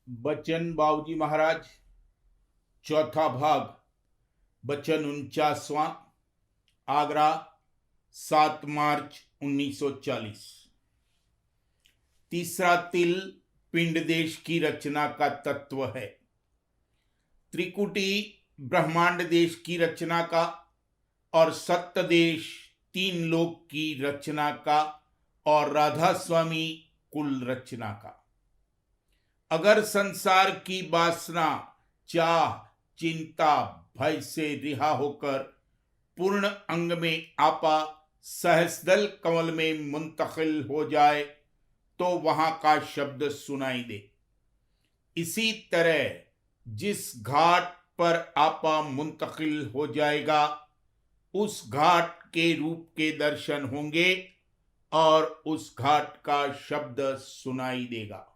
बच्चन बाबूजी महाराज, चौथा भाग। बच्चन 49वां। आगरा, 7 मार्च 1940। तीसरा तिल पिंड देश की रचना का तत्व है। त्रिकुटी ब्रह्मांड देश की रचना का और सत्य देश तीन लोक की रचना का और राधा स्वामी कुल रचना का। अगर संसार की वासना, चाह, चिंता, भय से रिहा होकर पूर्ण अंग में आपा सहस्दल कमल में मुंतकिल हो जाए तो वहां का शब्द सुनाई दे। इसी तरह जिस घाट पर आपा मुंतकिल हो जाएगा उस घाट के रूप के दर्शन होंगे और उस घाट का शब्द सुनाई देगा।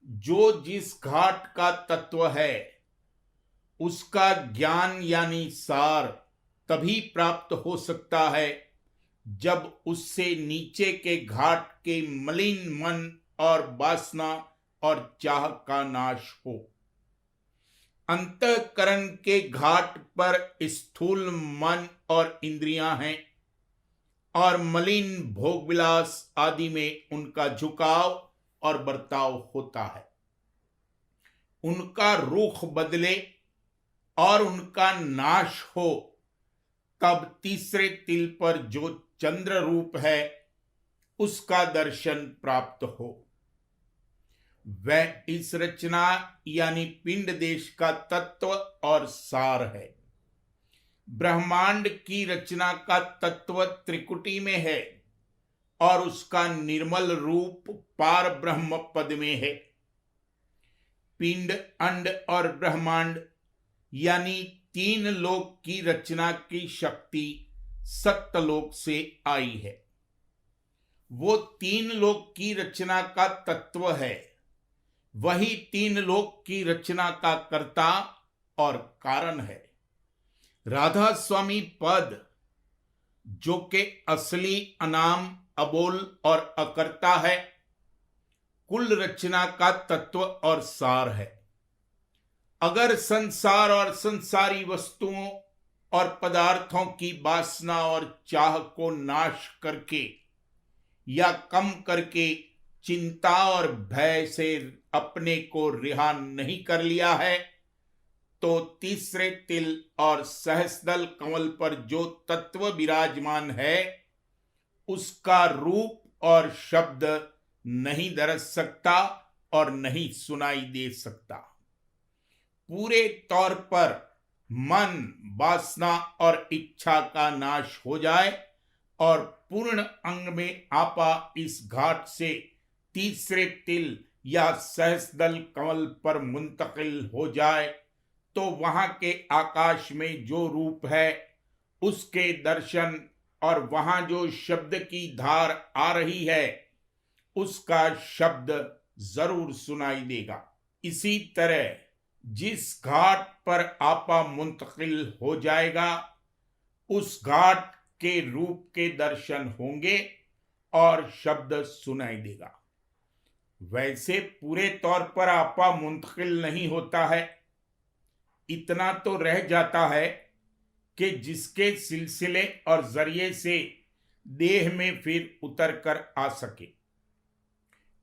जो जिस घाट का तत्व है उसका ज्ञान यानी सार तभी प्राप्त हो सकता है जब उससे नीचे के घाट के मलिन मन और वासना और चाह का नाश हो। अंतःकरण के घाट पर स्थूल मन और इंद्रियां हैं और मलिन भोग विलास आदि में उनका झुकाव और बर्ताव होता है। उनका रुख बदले और उनका नाश हो तब तीसरे तिल पर जो चंद्र रूप है उसका दर्शन प्राप्त हो। वह इस रचना यानी पिंड देश का तत्व और सार है। ब्रह्मांड की रचना का तत्व त्रिकुटी में है और उसका निर्मल रूप पार ब्रह्म पद में है। पिंड, अंड और ब्रह्मांड यानी तीन लोक की रचना की शक्ति सत्यलोक से आई है। वो तीन लोक की रचना का तत्व है, वही तीन लोक की रचना का कर्ता और कारण है। राधा स्वामी पद जो के असली अनाम, अबोल और अकर्ता है, कुल रचना का तत्व और सार है। अगर संसार और संसारी वस्तुओं और पदार्थों की वासना और चाह को नाश करके या कम करके चिंता और भय से अपने को रिहा नहीं कर लिया है तो तीसरे तिल और सहस्दल कमल पर जो तत्व विराजमान है उसका रूप और शब्द नहीं दरस सकता और नहीं सुनाई दे सकता। पूरे तौर पर मन, वासना और इच्छा का नाश हो जाए और पूर्ण अंग में आपा इस घाट से तीसरे तिल या सहस्दल कमल पर मुंतकिल हो जाए तो वहां के आकाश में जो रूप है उसके दर्शन और वहां जो शब्द की धार आ रही है उसका शब्द जरूर सुनाई देगा। इसी तरह जिस घाट पर आपा मुंतकिल हो जाएगा उस घाट के रूप के दर्शन होंगे और शब्द सुनाई देगा। वैसे पूरे तौर पर आपा मुंतकिल नहीं होता है, इतना तो रह जाता है कि जिसके सिलसिले और जरिए से देह में फिर उतर कर आ सके।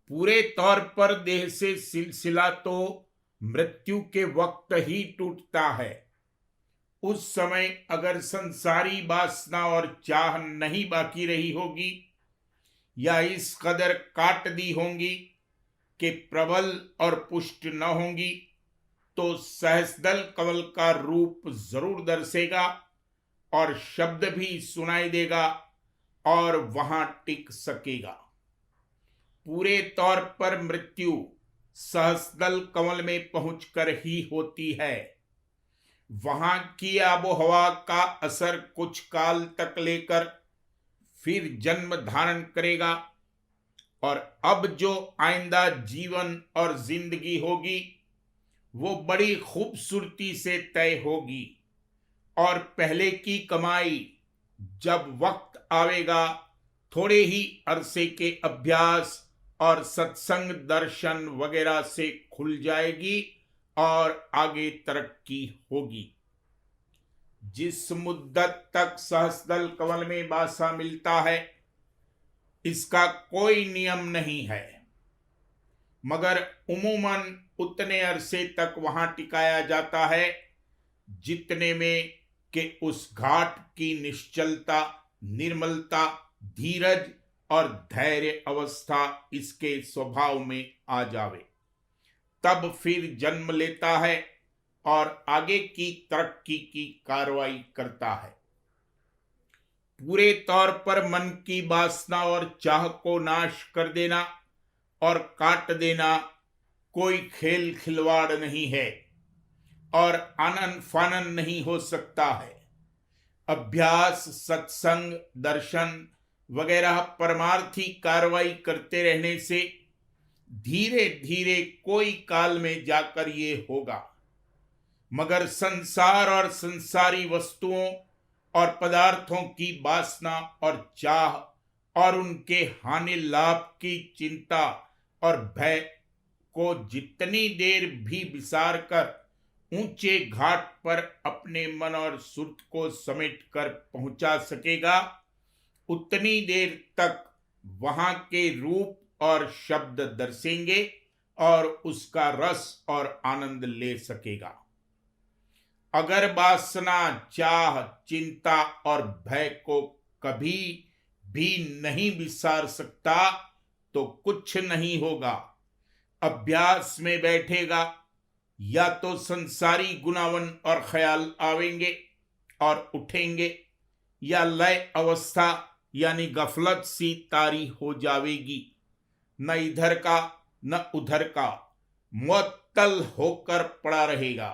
पूरे तौर पर देह से सिलसिला तो मृत्यु के वक्त ही टूटता है। उस समय अगर संसारी वासना और चाह नहीं बाकी रही होगी या इस कदर काट दी होंगी कि प्रबल और पुष्ट न होंगी तो सहस्दल कमल का रूप जरूर दर्शेगा और शब्द भी सुनाई देगा और वहां टिक सकेगा। पूरे तौर पर मृत्यु सहस्दल कमल में पहुंचकर ही होती है। वहां की आबोहवा का असर कुछ काल तक लेकर फिर जन्म धारण करेगा और अब जो आइंदा जीवन और जिंदगी होगी वो बड़ी खूबसूरती से तय होगी और पहले की कमाई जब वक्त आवेगा थोड़े ही अरसे के अभ्यास और सत्संग दर्शन वगैरह से खुल जाएगी और आगे तरक्की होगी। जिस मुद्दत तक सहस्त्रदल कमल में बासा मिलता है इसका कोई नियम नहीं है, मगर उमूमन उतने अरसे तक वहां टिकाया जाता है जितने में कि उस घाट की निश्चलता, निर्मलता, धीरज और धैर्य अवस्था इसके स्वभाव में आ जावे, तब फिर जन्म लेता है और आगे की तरक्की की कार्रवाई करता है। पूरे तौर पर मन की वासना और चाह को नाश कर देना और काट देना कोई खेल खिलवाड़ नहीं है और आनन फानन नहीं हो सकता है। अभ्यास, सत्संग, दर्शन वगैरह परमार्थी कार्रवाई करते रहने से धीरे धीरे कोई काल में जाकर ये होगा, मगर संसार और संसारी वस्तुओं और पदार्थों की वासना और चाह और उनके हानि लाभ की चिंता और भय को जितनी देर भी विसार कर ऊंचे घाट पर अपने मन और सुरत को समेट कर पहुंचा सकेगा, उतनी देर तक वहां के रूप और शब्द दर्शेंगे और उसका रस और आनंद ले सकेगा। अगर वासना, चाह, चिंता और भय को कभी भी नहीं विसार सकता तो कुछ नहीं होगा। अभ्यास में बैठेगा या तो संसारी गुनावन और ख्याल आवेंगे और उठेंगे, या लय अवस्था यानी गफलत सी तारी हो जावेगी। न इधर का न उधर का मुअत्तल होकर पड़ा रहेगा।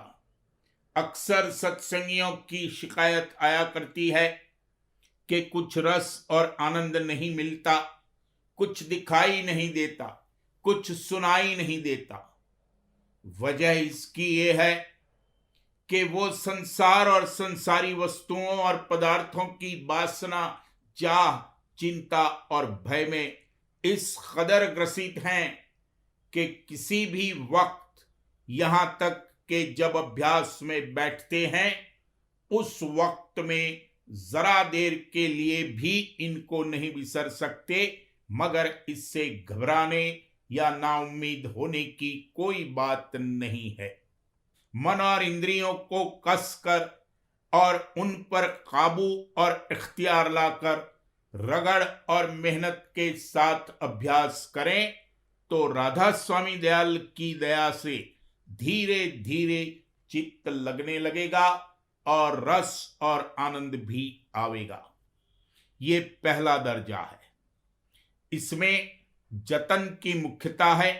अक्सर सत्संगियों की शिकायत आया करती है कि कुछ रस और आनंद नहीं मिलता, कुछ दिखाई नहीं देता, कुछ सुनाई नहीं देता। वजह इसकी ये है कि वो संसार और संसारी वस्तुओं और पदार्थों की वासना, चाह, चिंता और भय में इस कदर ग्रसित हैं कि किसी भी वक्त, यहां तक कि जब अभ्यास में बैठते हैं उस वक्त में जरा देर के लिए भी इनको नहीं विसर सकते, मगर इससे घबराने या नाउम्मीद होने की कोई बात नहीं है। मन और इंद्रियों को कसकर और उन पर काबू और इख्तियार लाकर रगड़ और मेहनत के साथ अभ्यास करें तो राधा स्वामी दयाल की दया से धीरे धीरे चित्त लगने लगेगा और रस और आनंद भी आवेगा। ये पहला दर्जा है। इसमें जतन की मुख्यता है,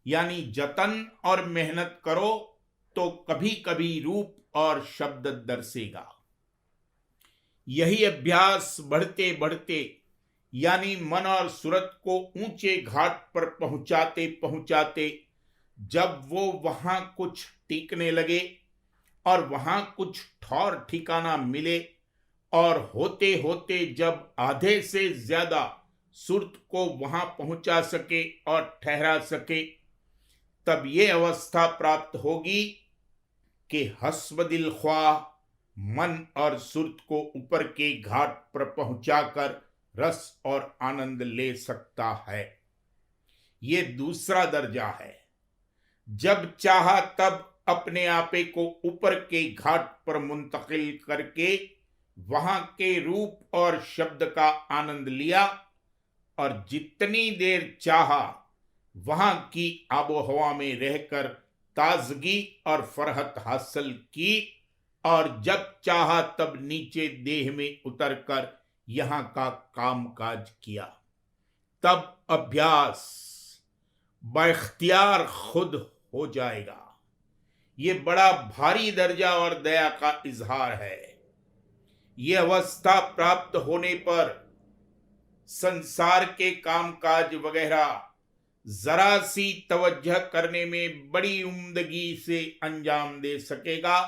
यानी जतन और मेहनत करो तो कभी कभी रूप और शब्द दर्शेगा। यही अभ्यास बढ़ते बढ़ते यानी मन और सूरत को ऊंचे घाट पर पहुंचाते पहुंचाते जब वो वहां कुछ टिकने लगे और वहां कुछ ठौर ठिकाना मिले और होते होते जब आधे से ज्यादा सुरत को वहां पहुंचा सके और ठहरा सके, तब ये अवस्था प्राप्त होगी कि हस्ब दिल ख्वाह मन और सुरत को ऊपर के घाट पर पहुंचाकर रस और आनंद ले सकता है। ये दूसरा दर्जा है। जब चाहा तब अपने आपे को ऊपर के घाट पर मुंतकिल करके वहां के रूप और शब्द का आनंद लिया और जितनी देर चाहा वहां की आबोहवा में रहकर ताजगी और फरहत हासिल की और जब चाहा तब नीचे देह में उतरकर यहां का कामकाज किया। तब अभ्यास बाइख्तियार खुद हो जाएगा। ये बड़ा भारी दर्जा और दया का इजहार है। ये अवस्था प्राप्त होने पर संसार के कामकाज वगैरह जरा सी तवज्जह करने में बड़ी उम्दगी से अंजाम दे सकेगा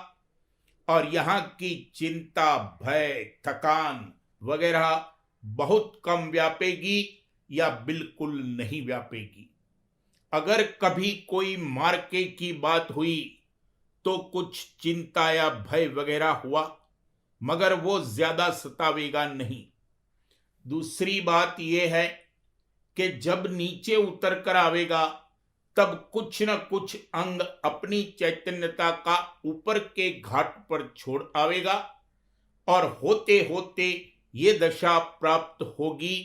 और यहाँ की चिंता, भय, थकान वगैरह बहुत कम व्यापेगी या बिल्कुल नहीं व्यापेगी। अगर कभी कोई मार्के की बात हुई तो कुछ चिंता या भय वगैरह हुआ, मगर वो ज्यादा सतावेगा नहीं। दूसरी बात यह है कि जब नीचे उतर कर आवेगा तब कुछ न कुछ अंग अपनी चैतन्यता का ऊपर के घाट पर छोड़ आवेगा और होते होते ये दशा प्राप्त होगी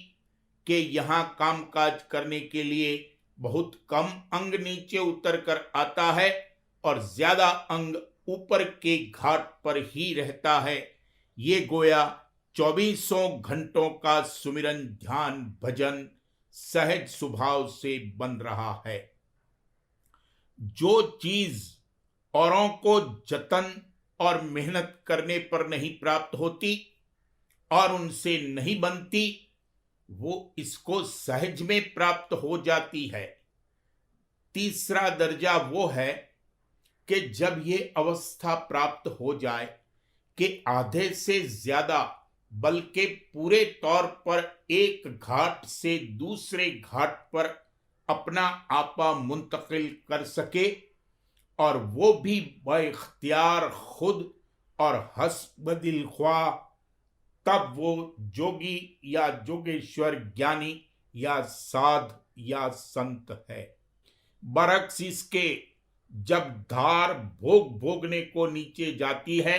कि यहाँ कामकाज करने के लिए बहुत कम अंग नीचे उतर कर आता है और ज्यादा अंग ऊपर के घाट पर ही रहता है। ये गोया 24 घंटों का सुमिरन ध्यान भजन सहज स्वभाव से बन रहा है। जो चीज औरों को जतन और मेहनत करने पर नहीं प्राप्त होती और उनसे नहीं बनती, वो इसको सहज में प्राप्त हो जाती है। तीसरा दर्जा वो है कि जब ये अवस्था प्राप्त हो जाए कि आधे से ज्यादा बल्कि पूरे तौर पर एक घाट से दूसरे घाट पर अपना आपा मुंतकिल कर सके और वो भी बइख्तियार खुद और हस्बदिल ख्वाह, तब वो जोगी या जोगेश्वर ज्ञानी या साध या संत है। बरक्स इसके जब धार भोग भोगने को नीचे जाती है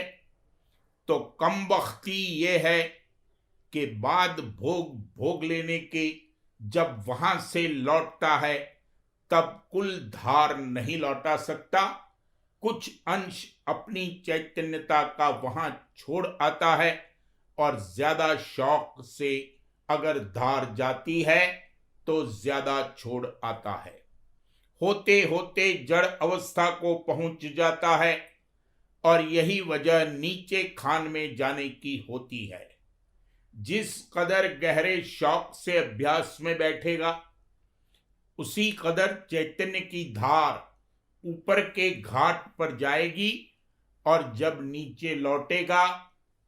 तो कमबख्ती ये है कि बाद भोग भोग लेने के जब वहां से लौटता है तब कुल धार नहीं लौटा सकता। कुछ अंश अपनी चैतन्यता का वहां छोड़ आता है और ज्यादा शौक से अगर धार जाती है तो ज्यादा छोड़ आता है। होते होते जड़ अवस्था को पहुंच जाता है और यही वजह नीचे खान में जाने की होती है। जिस कदर गहरे शौक से अभ्यास में बैठेगा उसी कदर चैतन्य की धार ऊपर के घाट पर जाएगी और जब नीचे लौटेगा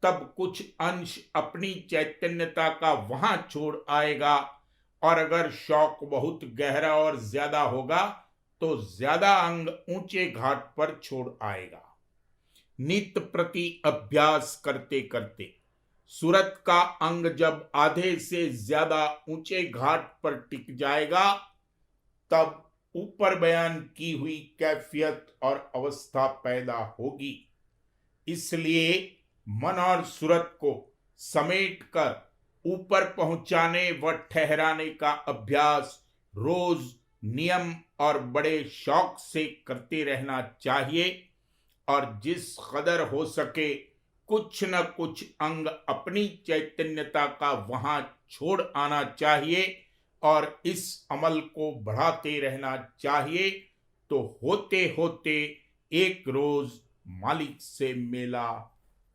तब कुछ अंश अपनी चैतन्यता का वहां छोड़ आएगा और अगर शौक बहुत गहरा और ज्यादा होगा तो ज्यादा अंग ऊंचे घाट पर छोड़ आएगा। नित्य प्रति अभ्यास करते करते सूरत का अंग जब आधे से ज्यादा ऊंचे घाट पर टिक जाएगा तब ऊपर बयान की हुई कैफियत और अवस्था पैदा होगी। इसलिए मन और सूरत को समेट कर ऊपर पहुंचाने व ठहराने का अभ्यास रोज नियम और बड़े शौक से करते रहना चाहिए और जिस कदर हो सके कुछ न कुछ अंग अपनी चैतन्यता का वहां छोड़ आना चाहिए और इस अमल को बढ़ाते रहना चाहिए तो होते होते एक रोज मालिक से मेला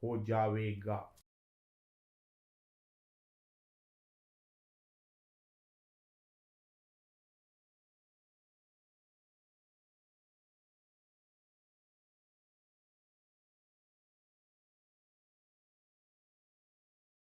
हो जाएगा।